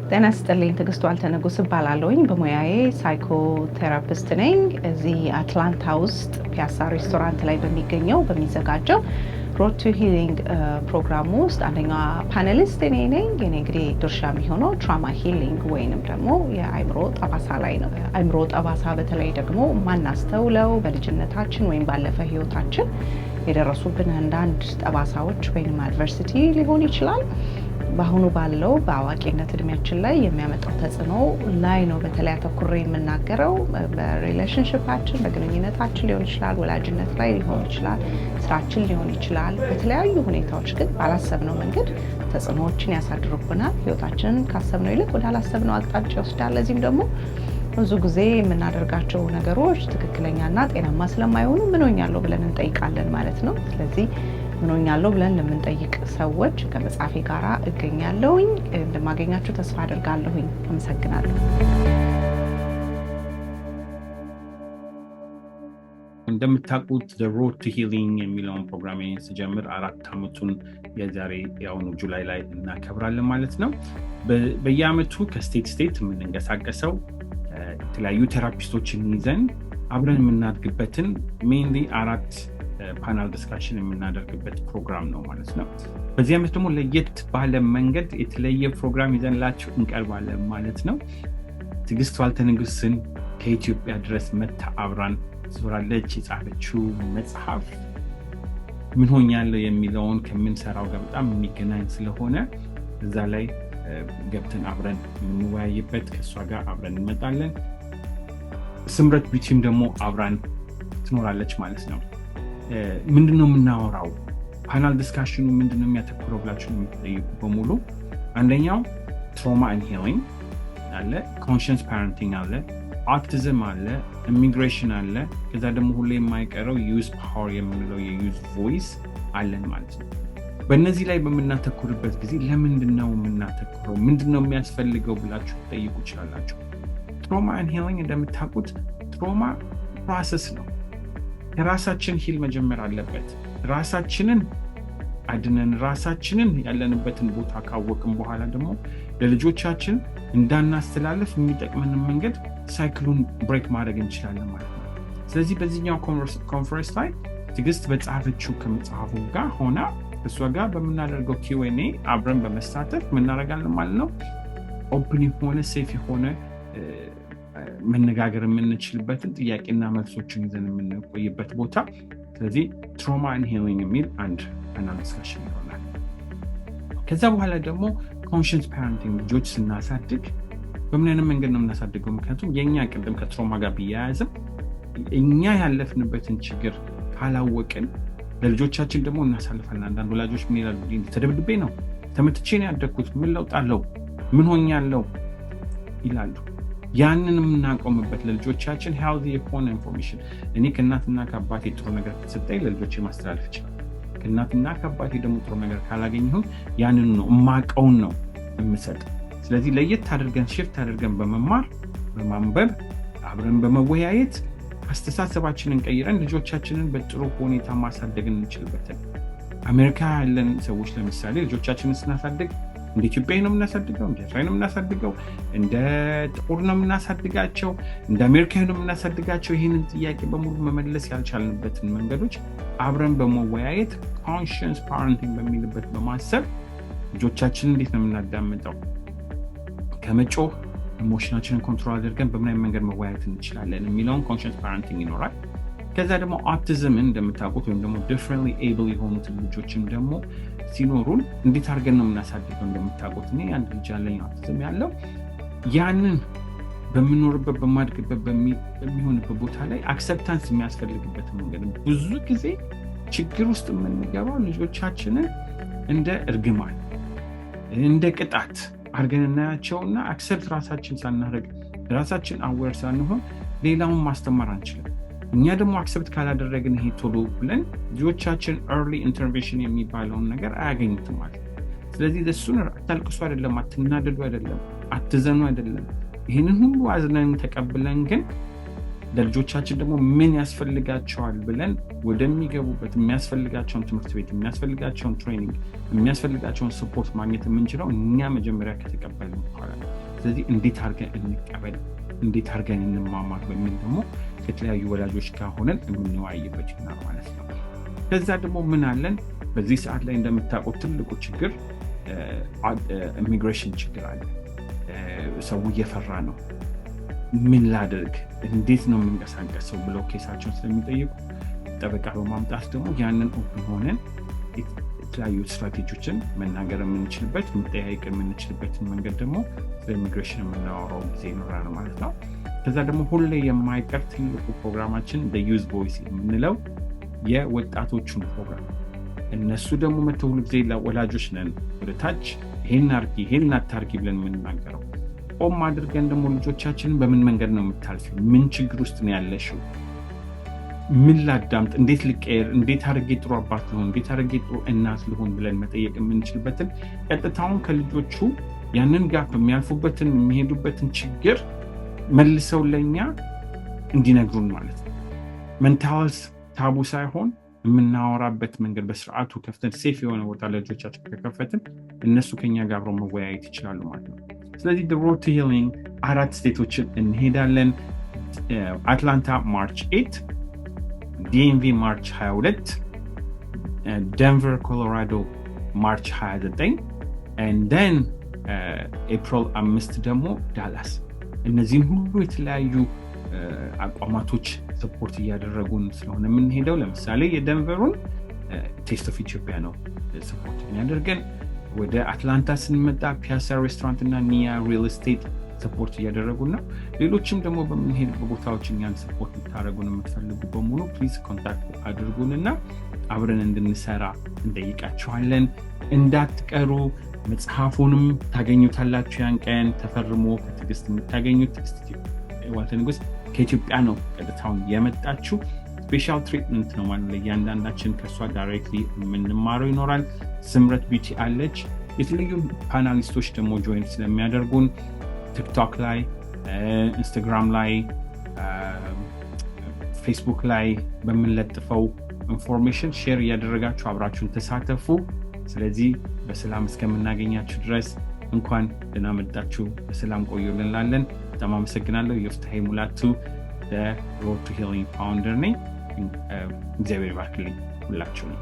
ጤና ይስጥልኝ ትዕግስቱ አልተነጉስ እባላለሁኝ በሙያዬ ሳይኮቴራፒስት ነኝ። እዚህ አትላንታ ውስጥ ፒያሳ ሬስቶራንት ላይ በሚዘጋጀው ሮድ ቱ ሂሊንግ ፕሮግራም ውስጥ አንደኛዋ ፓነሊስት እኔ ነኝ። የኔ እንግዲህ ድርሻ የሚሆነው ትራማ ሂሊንግ ወይንም ደግሞ የአእምሮ ጠባሳ ላይ ነው። አእምሮ ጠባሳ በተለይ ደግሞ ማናስተውለው በልጅነታችን ወይም ባለፈ ህይወታችን የደረሱብን አንዳንድ ጠባሳዎች ወይንም አድቨርሲቲ ሊሆን ይችላል። በአሁኑ ባለው በአዋቂነት እድሜያችን ላይ የሚያመጣው ተጽዕኖ ላይ ነው በተለይ አተኩሬ የምናገረው። በሪሌሽንሺፓችን በግንኙነታችን ሊሆን ይችላል፣ ወላጅነት ላይ ሊሆን ይችላል፣ ስራችን ሊሆን ይችላል። በተለያዩ ሁኔታዎች ግን ባላሰብነው መንገድ ተጽዕኖዎችን ያሳድሩብናል። ህይወታችንን ካሰብነው ይልቅ ወደ አላሰብነው አቅጣጫ ይወስዳል። ለዚህም ደግሞ ብዙ ጊዜ የምናደርጋቸው ነገሮች ትክክለኛና ጤናማ ስለማይሆኑ ምን ሆኛለሁ ብለን እንጠይቃለን ማለት ነው። ስለዚህ ምን ሆኛለሁ ብለን ለምንጠይቅ ሰዎች ከመጽሐፌ ጋራ እገኛለሁኝ። እንደማገኛችሁ ተስፋ አደርጋለሁኝ። አመሰግናለሁ። እንደምታውቁት The Road to Healing የሚለውን ፕሮግራሜን ስጀምር 4 ዓመቱን የዛሬ ያውኑ ጁላይ ላይ እናከብራለን ማለት ነው። በየዓመቱ ከስቴት ስቴት የምንንቀሳቀሰው የተለያዩ ቴራፒስቶችን ይዘን አብረን የምናድግበትን ሜንሊ 4 ፓናል ዲስካሽን የምናደርግበት ፕሮግራም ነው ማለት ነው። በዚህ ዓመት ደግሞ ለየት ባለ መንገድ የተለየ ፕሮግራም ይዘንላችሁ እንቀርባለን ማለት ነው። ትዕግስቱ አልተነጉስን ከኢትዮጵያ ድረስ መታ አብራን ዞራለች። የጻፈችው መጽሐፍ ምን ሆኛለሁ የሚለውን ከምንሰራው ጋር በጣም የሚገናኝ ስለሆነ እዛ ላይ ገብተን አብረን የምንወያይበት ከእሷ ጋር አብረን እንመጣለን። ስምረት ቢቲም ደግሞ አብራን ትኖራለች ማለት ነው። ምንድነው የምናወራው? ፓናል ዲስካሽኑ ምንድነው የሚያተኩረው ብላችሁ የምትጠይቁ በሙሉ አንደኛው ትራማ ኤንድ ሂሊንግ አለ፣ ኮንሽንስ ፓረንቲንግ አለ፣ አውቲዝም አለ፣ ኢሚግሬሽን አለ። ከዛ ደግሞ ሁሌ የማይቀረው ዩዝ ፓወር የምንለው የዩዝ ቮይስ አለን ማለት ነው። በእነዚህ ላይ በምናተኩርበት ጊዜ ለምንድነው የምናተኩረው? ምንድነው የሚያስፈልገው ብላችሁ ትጠይቁ ይችላላችሁ። ትራማ ኤንድ ሂሊንግ እንደምታውቁት ትራማ ፕሮሰስ ነው። የራሳችን ሂል መጀመር አለበት። ራሳችንን አድነን ራሳችንን ያለንበትን ቦታ ካወቅን በኋላ ደግሞ ለልጆቻችን እንዳናስተላልፍ የሚጠቅመንን መንገድ ሳይክሉን ብሬክ ማድረግ እንችላለን ማለት ነው። ስለዚህ በዚህኛው ኮንፈረንስ ላይ ትዕግስት በጻፈችው ከመጽሐፉ ጋር ሆና እሷ ጋር በምናደርገው Q&A አብረን በመሳተፍ ምናደርጋለን ማለት ነው። ኦፕን የሆነ ሴፍ የሆነ መነጋገር የምንችልበትን ጥያቄና መልሶችን ይዘን የምንቆይበት ቦታ። ስለዚህ ትራማ ኤንድ ሂሊንግ የሚል አንድ ፓናል ዲስካሽን ይሆናል። ከዛ በኋላ ደግሞ ኮንሽንስ ፓረንቲንግ፣ ልጆች ስናሳድግ በምን አይነት መንገድ ነው የምናሳድገው? ምክንያቱም የኛ ቅድም ከትራማ ጋር ቢያያዝም እኛ ያለፍንበትን ችግር ካላወቅን ለልጆቻችን ደግሞ እናሳልፋለን። አንዳንድ ወላጆች ምን ይላሉ? ተደብድቤ ነው ተመትቼ ነው ያደግኩት፣ ምን ለውጥ አለው? ምን ሆኛለሁ ይላሉ። ያንን የምናቆምበት ለልጆቻችን ሄልዚ የሆነ ኢንፎርሜሽን እኔ ከእናትና ከአባቴ ጥሩ ነገር ተሰጠኝ ለልጆቼ ማስተላለፍ ይችላል። ከእናትና ከአባቴ ደግሞ ጥሩ ነገር ካላገኘሁም ያንን ነው የማውቀውን ነው የምሰጥ። ስለዚህ ለየት አድርገን ሽፍት አድርገን በመማር በማንበብ አብረን በመወያየት አስተሳሰባችንን ቀይረን ልጆቻችንን በጥሩ ሁኔታ ማሳደግ እንችልበታለን። አሜሪካ ያለን ሰዎች ለምሳሌ ልጆቻችንን ስናሳድግ እንደ ኢትዮጵያ ነው የምናሳድገው፣ እንደ ኤርትራ ነው የምናሳድገው፣ እንደ ጥቁር ነው የምናሳድጋቸው፣ እንደ አሜሪካ ነው የምናሳድጋቸው? ይህንን ጥያቄ በሙሉ መመለስ ያልቻልንበትን መንገዶች አብረን በመወያየት ኮንሽንስ ፓረንቲንግ በሚልበት በማሰብ ልጆቻችንን እንዴት ነው የምናዳምጠው፣ ከመጮህ ኢሞሽናችንን ኮንትሮል አድርገን በምን አይነት መንገድ መወያየት እንችላለን የሚለውን ኮንሽንስ ፓረንቲንግ ይኖራል። ከዛ ደግሞ አውቲዝምን እንደምታውቁት ወይም ደግሞ ዲፍረንትሊ ኤብል የሆኑትን ልጆችም ደግሞ ሲኖሩን እንዴት አድርገን ነው የምናሳድገው? እንደምታውቁት እኔ አንድ ልጅ አለኝ አውቲዝም ያለው። ያንን በምኖርበት በማድግበት በሚሆንበት ቦታ ላይ አክሰፕታንስ የሚያስፈልግበት መንገድ ብዙ ጊዜ ችግር ውስጥ የምንገባው ልጆቻችንን እንደ እርግማን እንደ ቅጣት አድርገን እናያቸውና አክሰፕት ራሳችን ሳናደርግ ራሳችን አዌር ሳንሆን ሌላውን ማስተማር አንችልም። እኛ ደግሞ አክሰፕት ካላደረግን ይሄ ቶሎ ብለን ልጆቻችን ኤርሊ ኢንተርቬንሽን የሚባለውን ነገር አያገኙትም ማለት ነው። ስለዚህ እሱን አታልቅሱ አይደለም፣ አትናደዱ አይደለም፣ አትዘኑ አይደለም። ይህንን ሁሉ አዝነን ተቀብለን ግን ለልጆቻችን ደግሞ ምን ያስፈልጋቸዋል ብለን ወደሚገቡበት የሚያስፈልጋቸውን ትምህርት ቤት የሚያስፈልጋቸውን ትሬኒንግ የሚያስፈልጋቸውን ሰፖርት ማግኘት የምንችለው እኛ መጀመሪያ ከተቀበልን በኋላ ነው። ስለዚህ እንዴት አድርገን እንቀበል እንዴት አድርገን እንማማር በሚል ደግሞ ከተለያዩ ወላጆች ጋር ሆነን የምንወያይበት ይሆናል ማለት ነው። ከዛ ደግሞ ምን አለን በዚህ ሰዓት ላይ እንደምታውቁት ትልቁ ችግር ኢሚግሬሽን ችግር አለ። ሰው እየፈራ ነው። ምን ላድርግ እንዴት ነው የምንቀሳቀሰው ብለው ኬሳቸውን ስለሚጠይቁ ጠበቃ በማምጣት ደግሞ ያንን ኦፕን ሆነን የተለያዩ ስትራቴጂዎችን መናገር የምንችልበት መጠያየቅ የምንችልበትን መንገድ ደግሞ በኢሚግሬሽን የምናወራው ጊዜ ይኖራል ማለት ነው። ከዛ ደግሞ ሁሌ የማይቀር ትልቁ ፕሮግራማችን ዩዝ ቮይስ የምንለው የወጣቶቹን ፕሮግራም እነሱ ደግሞ መተው ሁሉ ጊዜ ወላጆች ነን ወደ ታች ይሄን አርጊ ይሄን አታርጊ ብለን የምንናገረው ቆም አድርገን ደግሞ ልጆቻችንን በምን መንገድ ነው የምታልፊው ምን ችግር ውስጥ ነው ያለሽው ምን ላዳምጥ እንዴት ልቀየር እንዴት አድርጌ ጥሩ አባት ልሆን እንዴት አድርጌ ጥሩ እናት ልሆን ብለን መጠየቅ የምንችልበትን ቀጥታውን ከልጆቹ ያንን ጋፕ የሚያልፉበትን የሚሄዱበትን ችግር መልሰው ለኛ እንዲነግሩን ማለት ነው። ሜንታል ታቡ ሳይሆን የምናወራበት መንገድ በስርዓቱ ከፍተን ሴፍ የሆነ ቦታ ለልጆቻችን ከከፈትን እነሱ ከኛ ጋር አብረው መወያየት ይችላሉ ማለት ነው። ስለዚህ the road to healing 4 ስቴቶችን እንሄዳለን። አትላንታ ማርች 8 DMV ማርች 22 ደንቨር ኮሎራዶ ማርች 29 and then ኤፕሪል 5 ደግሞ ዳላስ። እነዚህን ሁሉ የተለያዩ አቋማቶች ሰፖርት እያደረጉን ስለሆነ የምንሄደው ለምሳሌ የደንቨሩን ቴስት ኦፍ ኢትዮጵያ ነው ሰፖርት የሚያደርገን። ወደ አትላንታ ስንመጣ ፒያሳ ሬስቶራንት እና ኒያ ሪል ስቴት ሰፖርት እያደረጉን ነው። ሌሎችም ደግሞ በምንሄድ በቦታዎች እኛን ሰፖርት ልታደርጉን የምትፈልጉ በሙሉ ፕሊዝ ኮንታክት አድርጉንና አብረን እንድንሰራ እንጠይቃችኋለን። እንዳትቀሩ። መጽሐፉንም ታገኙታላችሁ። ያን ቀን ተፈርሞ ከትዕግስት የምታገኙት ትዕግስት ዋልተ ንጉስ ከኢትዮጵያ ነው ቀጥታውን የመጣችው። ስፔሻል ትሪትመንት ነው ማለት ለእያንዳንዳችን ከእሷ ዳይሬክትሊ የምንማረው ይኖራል። ስምረት ቢቲ አለች። የተለያዩ ፓናሊስቶች ደግሞ ጆይን ስለሚያደርጉን ቲክቶክ ላይ ኢንስታግራም ላይ ፌስቡክ ላይ በምንለጥፈው ኢንፎርሜሽን ሼር እያደረጋችሁ አብራችሁን ተሳተፉ። ስለዚህ በሰላም እስከምናገኛችሁ ድረስ እንኳን ደህና መጣችሁ በሰላም ቆዩልን እንላለን። በጣም አመሰግናለሁ። የፍትሐ ሙላቱ the road to healing founder ነኝ። እግዚአብሔር ይባርክልኝ ሁላችሁንም።